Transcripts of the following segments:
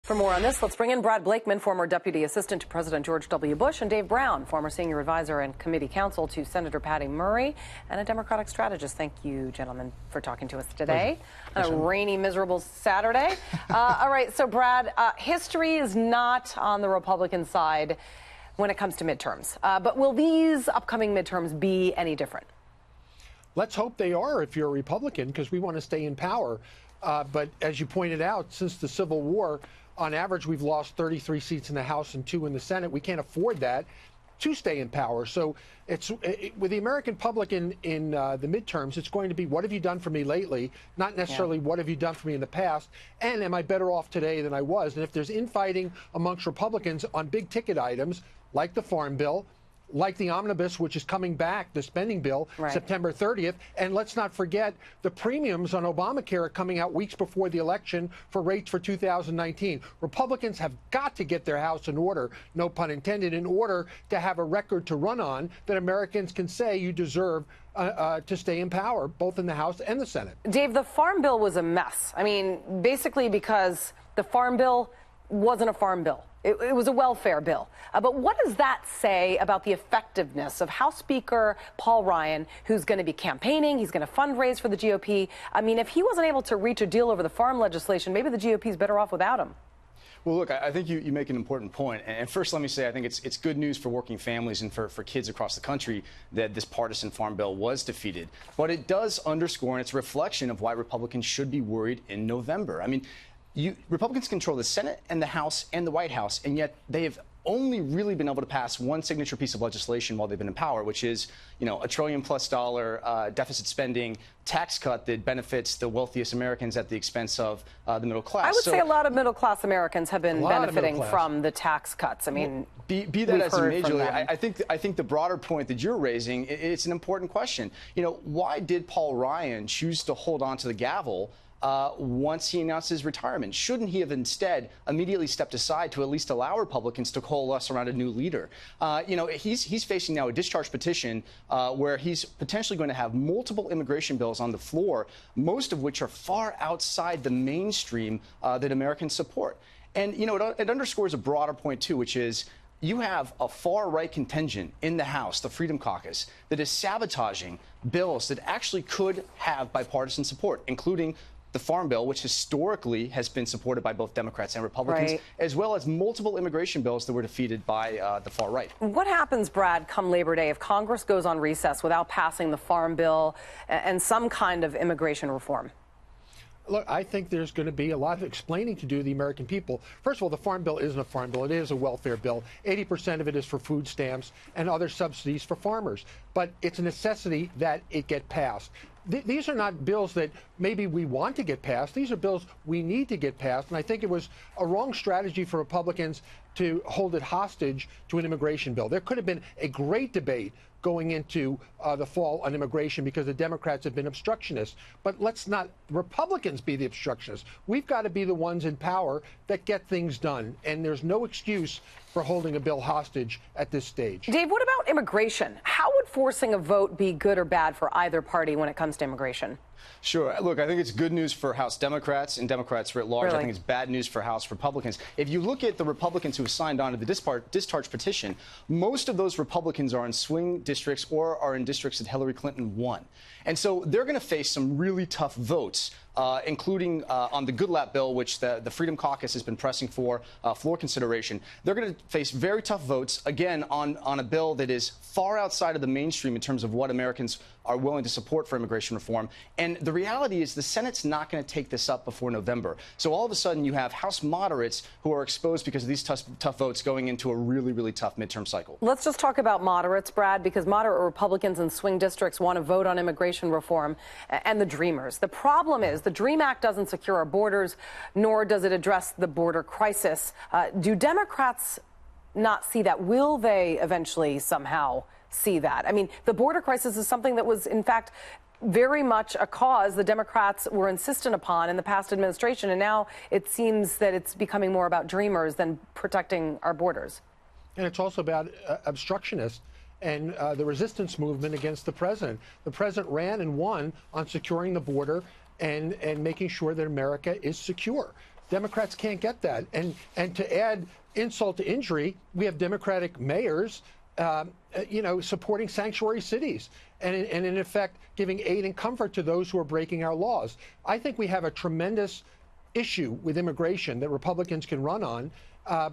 For more on this, let's bring in Brad Blakeman, former Deputy Assistant to President George W. Bush, and Dave Brown, former Senior Advisor and Committee Counsel to Senator Patty Murray, and a Democratic strategist. Thank you, gentlemen, for talking to us today on a rainy, miserable Saturday. All right, so Brad, history is not on the Republican side when it comes to midterms. But will these upcoming midterms be any different? Let's hope they are if you're a Republican, because we want to stay in power. But as you pointed out, since the Civil War, on average, we've lost 33 seats in the House and 2 in the Senate. We can't afford that to stay in power. So with the American public in the midterms, it's going to be, what have you done for me lately? Not necessarily what have you done for me in the past, and am I better off today than I was? And if there's infighting amongst Republicans on big ticket items like the Farm Bill, like the omnibus, which is coming back, the spending bill, September 30th. And let's not forget the premiums on Obamacare are coming out weeks before the election for rates for 2019. Republicans have got to get their house in order, no pun intended, in order to have a record to run on that Americans can say you deserve to stay in power, both in the House and the Senate. Dave, the Farm Bill was a mess. I mean, basically because the Farm Bill wasn't a farm bill. It was a welfare bill. But what does that say about the effectiveness of House Speaker Paul Ryan, who's going to be campaigning, he's going to fundraise for the GOP? I mean, if he wasn't able to reach a deal over the farm legislation, maybe the GOP is better off without him. Well, look, I think you make an important point. And first, let me say, I think it's good news for working families and for kids across the country that this partisan farm bill was defeated. But it does underscore, and it's a reflection of why Republicans should be worried in November. I mean, Republicans control the Senate and the House and the White House, and yet they have only really been able to pass one signature piece of legislation while they've been in power, which is, $1 trillion+ deficit spending tax cut that benefits the wealthiest Americans at the expense of the middle class. I would say a lot of middle-class Americans have been benefiting from the tax cuts. I mean, be that as it may, Julie, I think the broader point that you're raising, it's an important question. Why did Paul Ryan choose to hold on to the gavel once he announced his retirement? Shouldn't he have instead immediately stepped aside to at least allow Republicans to coalesce around a new leader? He's facing now a discharge petition where he's potentially going to have multiple immigration bills on the floor, most of which are far outside the mainstream that Americans support. And, it underscores a broader point, too, which is you have a far-right contingent in the House, the Freedom Caucus, that is sabotaging bills that actually could have bipartisan support, including the Farm Bill, which historically has been supported by both Democrats and Republicans, as well as multiple immigration bills that were defeated by the far right. What happens, Brad, come Labor Day if Congress goes on recess without passing the Farm Bill and some kind of immigration reform? Look, I think there's going to be a lot of explaining to do to the American people. First of all, the Farm Bill isn't a farm bill. It is a welfare bill. 80% of it is for food stamps and other subsidies for farmers. But it's a necessity that it get passed. These are not bills that maybe we want to get passed. These are bills we need to get passed. And I think it was a wrong strategy for Republicans to hold it hostage to an immigration bill. There could have been a great debate going into the fall on immigration because the Democrats have been obstructionists. But let's not Republicans be the obstructionists. We've got to be the ones in power that get things done. And there's no excuse for holding a bill hostage at this stage. Dave, what about immigration? How would forcing a vote be good or bad for either party when it comes to immigration? Sure. Look, I think it's good news for House Democrats and Democrats writ large. I think it's bad news for House Republicans. If you look at the Republicans who have signed on to the discharge petition, most of those Republicans are in swing districts or are in districts that Hillary Clinton won. And so they're going to face some really tough votes, including on the Goodlatte bill, which the Freedom Caucus has been pressing for floor consideration. They're going to face very tough votes, again, on a bill that is far outside of the mainstream in terms of what Americans are willing to support for immigration reform. And the reality is the Senate's not going to take this up before November. So all of a sudden you have House moderates who are exposed because of these tough votes going into a really, really tough midterm cycle. Let's just talk about moderates, Brad, because moderate Republicans in swing districts want to vote on immigration reform and the Dreamers. The problem is the DREAM Act doesn't secure our borders, nor does it address the border crisis. Do Democrats not see that? Will they eventually somehow see that? I mean, the border crisis is something that was, in fact, very much a cause the Democrats were insistent upon in the past administration, and now it seems that it's becoming more about Dreamers than protecting our borders. And it's also about obstructionists and the resistance movement against the president. The president ran and won on securing the border and making sure that America is secure. Democrats can't get that. And to add insult to injury, we have Democratic mayors, supporting sanctuary cities and in effect giving aid and comfort to those who are breaking our laws. I think we have a tremendous issue with immigration that Republicans can run on.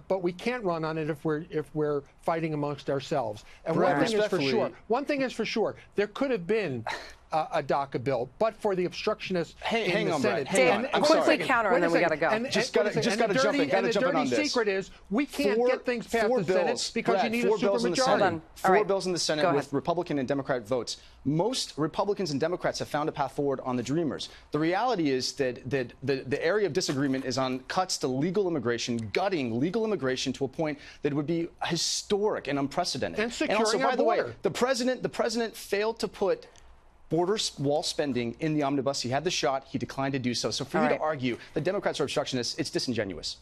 But we can't run on it if we're fighting amongst ourselves. And one thing is for sure, there could have been a DACA bill, but for the obstructionists in the Senate. Dan, quickly counter, and then we got to go. Just got to jump in. And the dirty secret is we can't get things past the Senate because you need a supermajority. Four bills in the Senate with Republican and Democrat votes. Most Republicans and Democrats have found a path forward on the Dreamers. The reality is that the area of disagreement is on cuts to legal immigration, gutting legal immigration to a point that would be historic and unprecedented. And securing also, by our the way, border. the president failed to put border wall spending in the omnibus. He had the shot. He declined to do so. So for you to argue that Democrats are obstructionists, it's disingenuous.